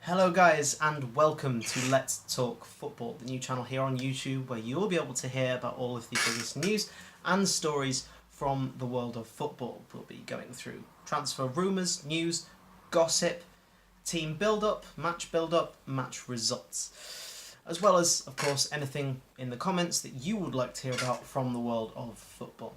Hello guys and welcome to Let's Talk Football, the new channel here on YouTube where you'll be able to hear about all of the biggest news and stories from the world of football. We'll be going through transfer rumours, news, gossip, team build-up, match results, as well as, of course, anything in the comments that you would like to hear about from the world of football.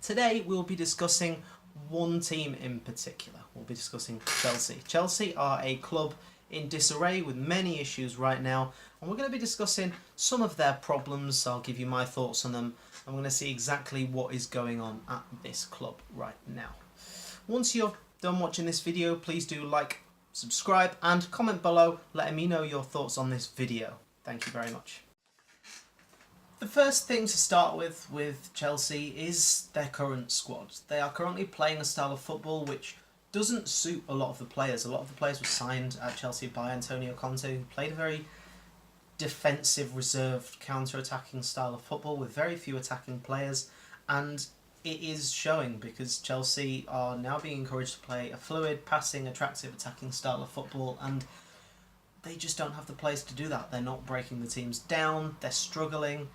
Today we'll be discussing one team in particular. We'll be discussing Chelsea. Chelsea are a club in disarray with many issues right now, and we're going to be discussing some of their problems. I'll give you my thoughts on them. I'm going to see exactly what is going on at this club right now. Once you're done watching this video, please do like, subscribe and comment below letting me know your thoughts on this video. Thank you very much. The first thing to start with Chelsea is their current squad. They are currently playing a style of football which doesn't suit a lot of the players. A lot of the players were signed at Chelsea by Antonio Conte, who played a very defensive, reserved, counter-attacking style of football with very few attacking players, and it is showing because Chelsea are now being encouraged to play a fluid, passing, attractive, attacking style of football, and they just don't have the players to do that. They're not breaking the teams down, they're struggling.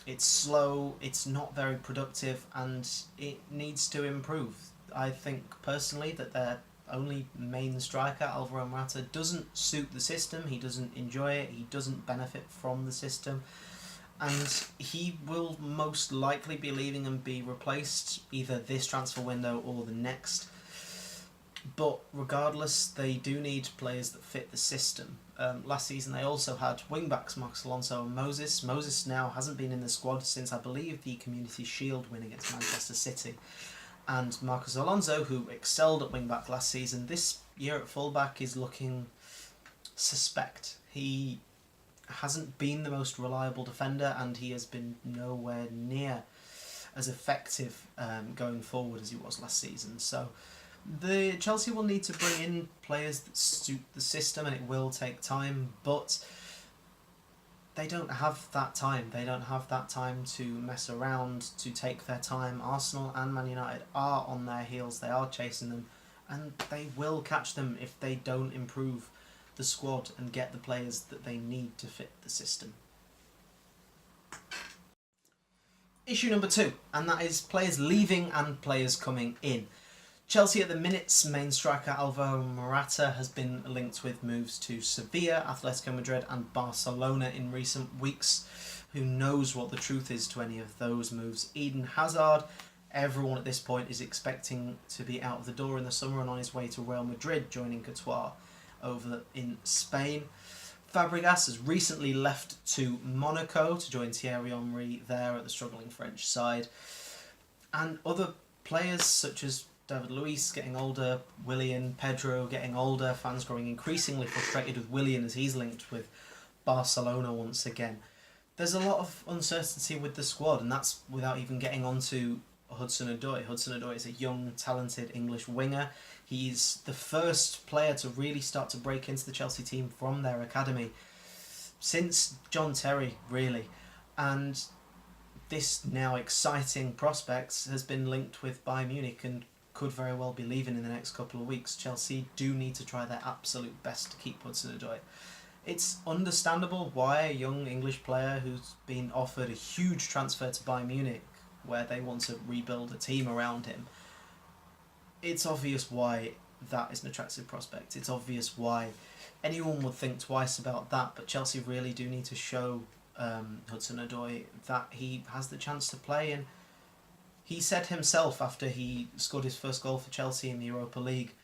It's slow, it's not very productive, and it needs to improve. I think personally that their only main striker, Alvaro Morata, doesn't suit the system. He doesn't enjoy it, he doesn't benefit from the system, and he will most likely be leaving and be replaced either this transfer window or the next. But regardless, they do need players that fit the system. Last season they also had wing-backs Marcos Alonso and Moses. Moses now hasn't been in the squad since I believe the Community Shield win against Manchester City. And Marcos Alonso, who excelled at wing-back last season, this year at full-back is looking suspect. He hasn't been the most reliable defender, and he has been nowhere near as effective going forward as he was last season. So the Chelsea will need to bring in players that suit the system, and it will take time, but they don't have that time. They don't have that time to mess around, to take their time. Arsenal and Man United are on their heels. They are chasing them, and they will catch them if they don't improve the squad and get the players that they need to fit the system. Issue number 2, and that is players leaving and players coming in. Chelsea at the minute's main striker Alvaro Morata has been linked with moves to Sevilla, Atletico Madrid and Barcelona in recent weeks. Who knows what the truth is to any of those moves? Eden Hazard, everyone at this point is expecting to be out of the door in the summer and on his way to Real Madrid, joining Courtois over in Spain. Fabregas has recently left to Monaco to join Thierry Henry there at the struggling French side. And other players such as David Luiz getting older, Willian, Pedro getting older, fans growing increasingly frustrated with Willian as he's linked with Barcelona once again. There's a lot of uncertainty with the squad, and that's without even getting onto Hudson-Odoi. Hudson-Odoi is a young, talented English winger. He's the first player to really start to break into the Chelsea team from their academy since John Terry, really. And this now exciting prospect has been linked with Bayern Munich and could very well be leaving in the next couple of weeks. Chelsea do need to try their absolute best to keep Hudson-Odoi. It's understandable why a young English player who's been offered a huge transfer to Bayern Munich, where they want to rebuild a team around him, it's obvious why that is an attractive prospect. It's obvious why anyone would think twice about that, but Chelsea really do need to show Hudson-Odoi that he has the chance to play. And he said himself after he scored his first goal for Chelsea in the Europa League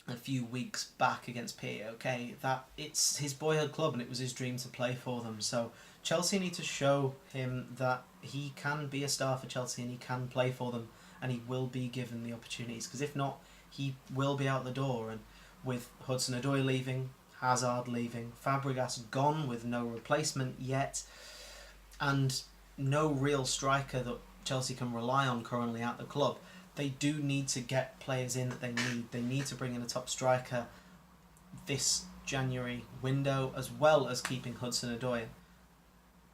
a few weeks back against PAOK that it's his boyhood club and it was his dream to play for them. So Chelsea need to show him that he can be a star for Chelsea and he can play for them, and he will be given the opportunities, because if not, he will be out the door. And with Hudson-Odoi leaving, Hazard leaving, Fabregas gone with no replacement yet, and no real striker that Chelsea can rely on currently at the club, they do need to get players in that they need. They need to bring in a top striker this January window, as well as keeping Hudson-Odoi.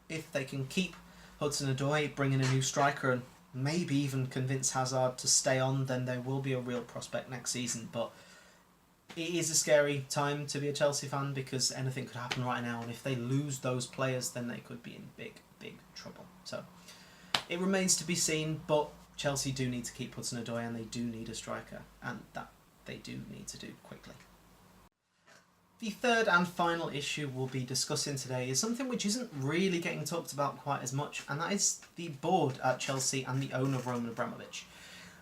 If they can keep Hudson-Odoi, bring in a new striker and maybe even convince Hazard to stay on, then there will be a real prospect next season. But it is a scary time to be a Chelsea fan because anything could happen right now, and if they lose those players, then they could be in big, big trouble. So it remains to be seen, but Chelsea do need to keep Hudson-Odoi, and they do need a striker, and that they do need to do quickly. The third and final issue we'll be discussing today is something which isn't really getting talked about quite as much, and that is the board at Chelsea and the owner Roman Abramovich.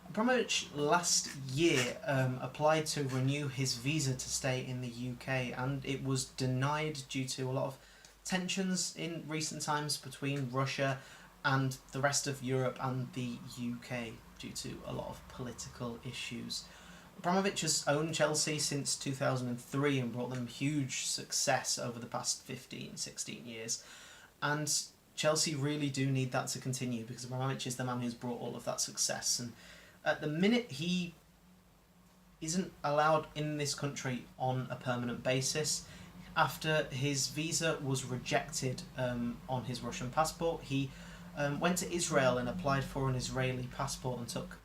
Abramovich last year applied to renew his visa to stay in the UK, and it was denied due to a lot of tensions in recent times between Russia and the rest of Europe and the UK due to a lot of political issues. Abramovich has owned Chelsea since 2003 and brought them huge success over the past 16 years, and Chelsea really do need that to continue because Abramovich is the man who's brought all of that success, and at the minute he isn't allowed in this country on a permanent basis. After his visa was rejected on his Russian passport, he went to Israel and applied for an Israeli passport and took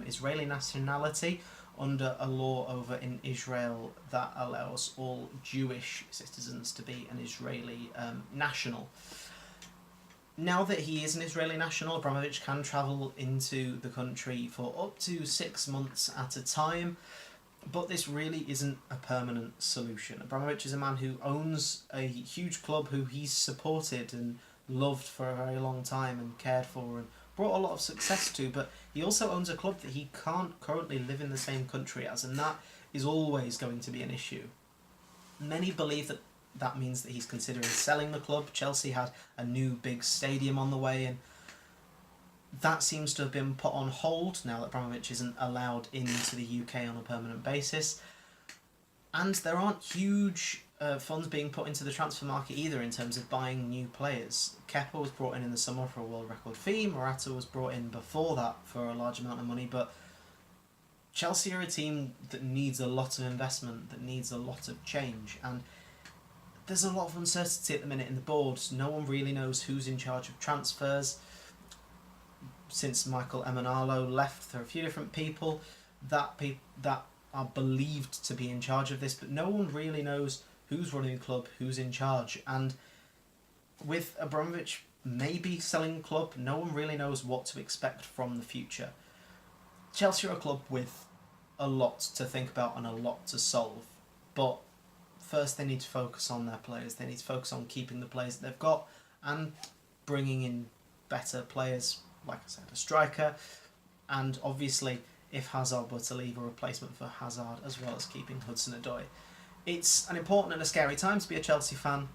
Israeli nationality under a law over in Israel that allows all Jewish citizens to be an Israeli national. Now that he is an Israeli national, Abramovich can travel into the country for up to 6 months at a time, but this really isn't a permanent solution. Abramovich is a man who owns a huge club who he's supported and loved for a very long time and cared for and brought a lot of success to, but he also owns a club that he can't currently live in the same country as, and that is always going to be an issue. Many believe that means that he's considering selling the club. Chelsea had a new big stadium on the way, and that seems to have been put on hold now that Abramovich isn't allowed into the UK on a permanent basis. And there aren't huge funds being put into the transfer market either in terms of buying new players. Kepa was brought in the summer for a world record fee. Morata was brought in before that for a large amount of money, but Chelsea are a team that needs a lot of investment, that needs a lot of change, and there's a lot of uncertainty at the minute in the board. No one really knows who's in charge of transfers. Since Michael Emenalo left, there are a few different people that are believed to be in charge of this, but no one really knows who's running the club, who's in charge. And with Abramovich maybe selling the club, no one really knows what to expect from the future. Chelsea are a club with a lot to think about and a lot to solve, but first they need to focus on their players. They need to focus on keeping the players that they've got and bringing in better players, like I said, a striker, and obviously if Hazard were to leave, a replacement for Hazard, as well as keeping Hudson-Odoi. It's an important and a scary time to be a Chelsea fan,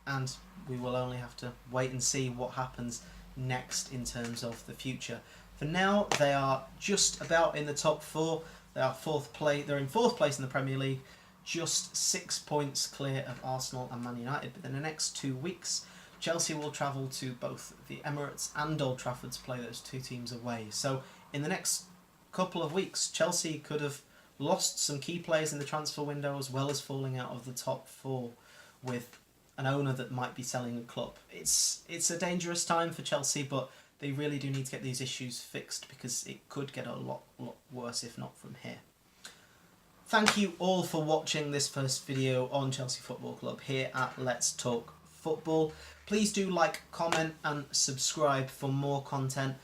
and we will only have to wait and see what happens next in terms of the future. For now, they are just about in the top four. They're in fourth place in the Premier League, just 6 points clear of Arsenal and Man United. But in the next 2 weeks, Chelsea will travel to both the Emirates and Old Trafford to play those two teams away. So in the next couple of weeks, Chelsea could have lost some key players in the transfer window, as well as falling out of the top four with an owner that might be selling the club. It's a dangerous time for Chelsea, but they really do need to get these issues fixed because it could get a lot worse if not from here. Thank you all for watching this first video on Chelsea Football Club here at Let's Talk Football. Please do like, comment and subscribe for more content.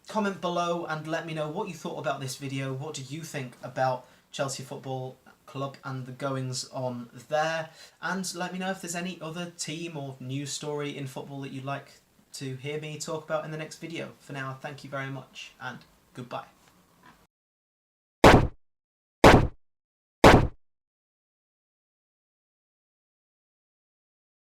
Comment below and let me know what you thought about this video. What do you think about Chelsea Football Club and the goings on there? And let me know if there's any other team or news story in football that you'd like to hear me talk about in the next video. For now, thank you very much and goodbye.